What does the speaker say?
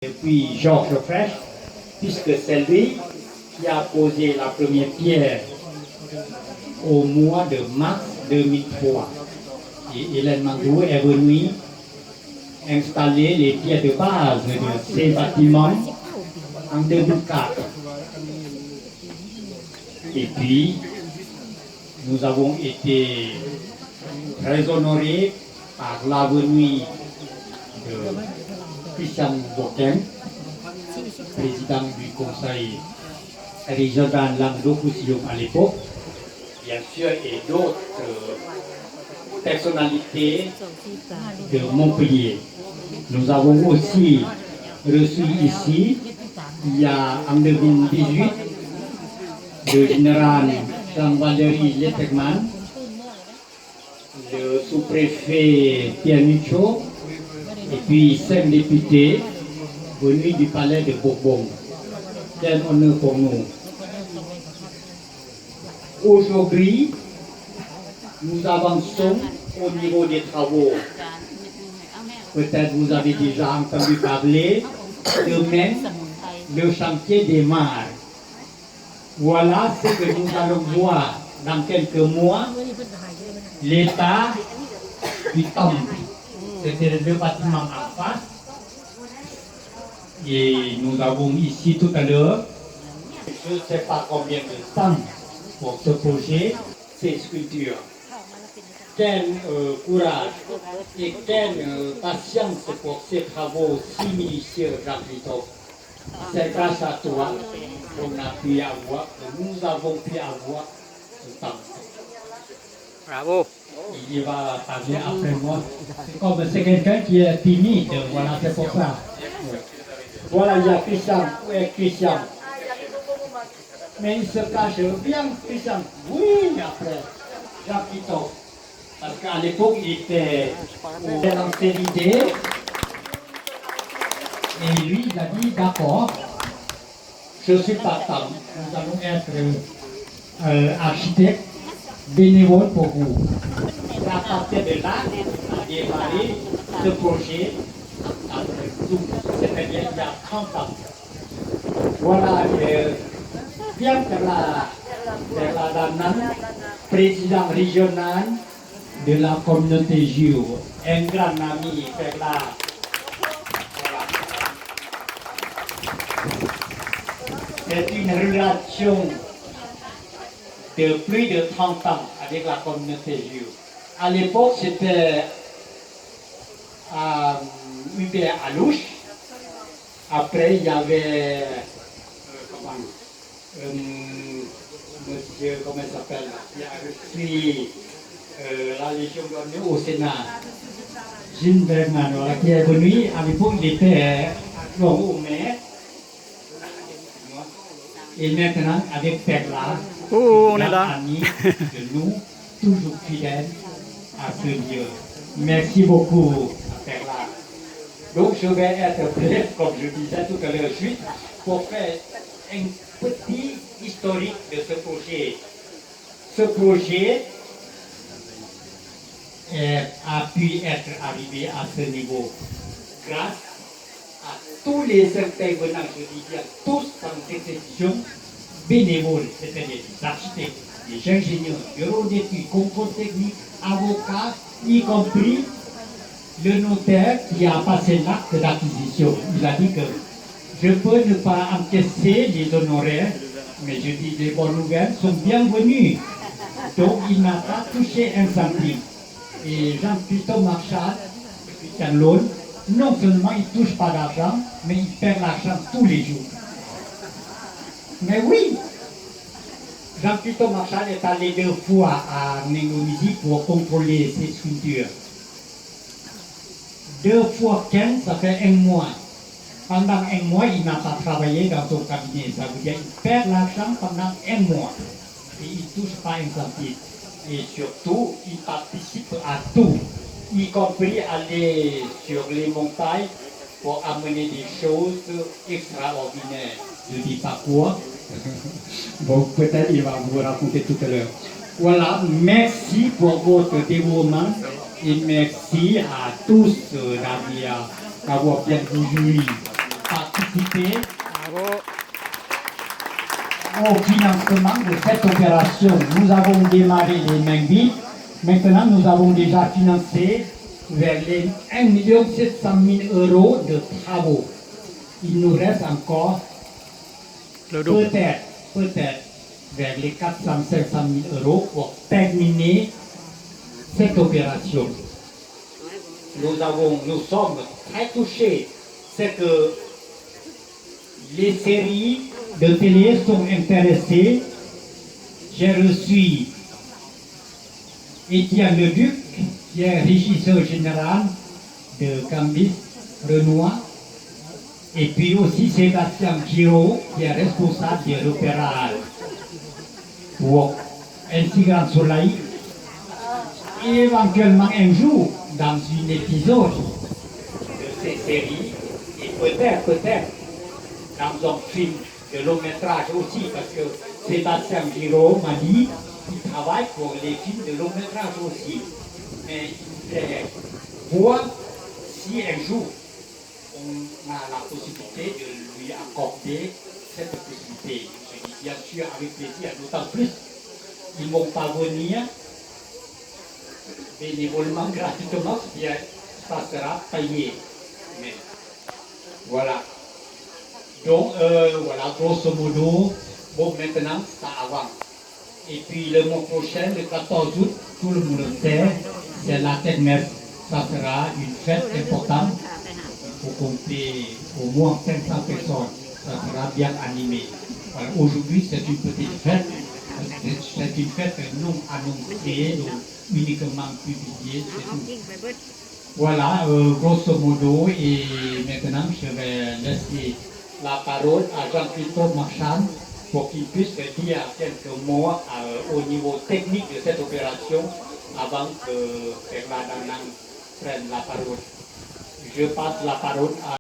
Depuis Georges Frêche, puisque c'est lui qui a posé la première pierre au mois de mars 2003. Et Hélène Mandou est venue installer les pierres de base de ces bâtiments en 2004. Et puis, nous avons été très honorés par la venue de Christian Boquin, président du conseil régional Languedoc-Roussillon à l'époque, bien sûr, et d'autres personnalités de Montpellier. Nous avons aussi reçu ici, il y a en 2018, le général Jean-Valéry Letterman, le sous-préfet Pierre Michaud, et puis 5 députés venus du palais de Bourbon. Quel honneur pour nous. Aujourd'hui, nous avançons au niveau des travaux. Peut-être vous avez déjà entendu parler. Demain, le chantier démarre. Voilà ce que nous allons voir dans quelques mois. L'état du temple. C'était les deux bâtiments en face. Et nous avons ici tout à l'heure, je ne sais pas combien de temps pour ce projet, ces sculptures. Quel courage et quelle patience pour ces travaux si minutieux, Jean-Christophe. C'est grâce à toi qu'on a pu avoir, que nous avons pu avoir ce temps. Bravo. Il va parler après moi. Comme c'est quelqu'un qui est timide, voilà, c'est pour ça. Voilà, il y a Christian. Où est Christian? Mais il se cache bien, Christian. Oui, après, Jean-Christophe. Parce qu'à l'époque, il était dans ses idées. Et lui, il a dit, d'accord, je suis partant. Nous allons être architectes bénévoles pour vous. Et à partir de là, on a démarré ce projet après tout, c'est-à-dire il y a 30 ans. Voilà, Pierre Danan, président régional de la communauté JO, un grand ami, Perla. Voilà. C'est une relation de plus de 30 ans avec la communauté JO. À l'époque, c'était à Hubert Alouche. Après, il y avait monsieur, comment il s'appelle, qui a reçu la Légion d'honneur au Sénat, Gilles Bergman, voilà, qui est venu. À l'époque, il était au maire. Et maintenant, avec Perla, On est là. ami de nous, toujours fidèle à ce Dieu. Merci beaucoup, Perla. Donc, je vais être bref, comme je disais tout à l'heure, juste pour faire un petit historique de ce projet. Ce projet a pu être arrivé à ce niveau grâce à tous les intervenants, je dis bien tous sans exception, bénévoles, c'est-à-dire des architectes, des ingénieurs, bureaux d'études, concours techniques, avocats, y compris le notaire qui a passé l'acte d'acquisition. Il a dit que je peux ne pas encaisser les honoraires, mais je dis les bonnes nouvelles sont bienvenues. Donc il n'a pas touché un centime. Et Jean-Christophe Marchal, Christian Loan, non seulement il ne touche pas d'argent, mais il perd l'argent tous les jours. Mais oui, Jean-Christophe Marchal est allé 2 fois à Indonésie pour contrôler ses sculptures. 2 fois 15, ça fait 1 mois. Pendant 1 mois, il n'a pas travaillé dans son cabinet. Ça veut dire qu'il perd l'argent pendant 1 mois. Et il ne touche pas un centime. Et surtout, il participe à tout, y compris aller sur les montagnes pour amener des choses extraordinaires. Je ne dis pas quoi. Bon, peut-être il va vous raconter tout à l'heure. Voilà, merci pour votre dévouement et merci à tous d'avoir bien voulu participer Bravo. au financement de cette opération. Nous avons démarré les mains vides. Maintenant, nous avons déjà financé vers les 1 700 000 euros de travaux. Il nous reste encore Le double. peut-être vers les 400 500 000 euros pour terminer cette opération. Nous sommes très touchés. C'est que les séries de télé sont intéressées. J'ai reçu Étienne Leduc, qui est régisseur général de Cambis Renoir, et puis aussi Sébastien Giraud, qui est responsable des repérages pour Un si grand soleil. Et éventuellement un jour, dans un épisode de ces séries, et peut-être dans un film de long métrage aussi, parce que Sébastien Giraud m'a dit qu'il travaille pour les films de long métrage aussi. Mais il voudrait voir si un jour on a la possibilité de lui accorder cette possibilité. Je dis bien sûr avec plaisir, d'autant plus qu'ils ne vont pas venir bénévolement, gratuitement, bien, ça sera payé. Mais voilà. Donc, voilà, grosso modo, bon, maintenant, ça avance. Et puis, le mois prochain, le 14 août, tout le monde le sait, c'est la Tête-Messe. Ça sera une fête importante. Il faut compter au moins 500 personnes. Ça sera bien animé. Voilà, aujourd'hui, c'est une petite fête. C'est une fête non annoncée, donc uniquement publiée, c'est tout. Voilà, grosso modo, et maintenant je vais laisser la parole à Jean-Christophe Marchand pour qu'il puisse dire quelques mots au niveau technique de cette opération avant que Perla Danang prenne la parole. Je passe la parole à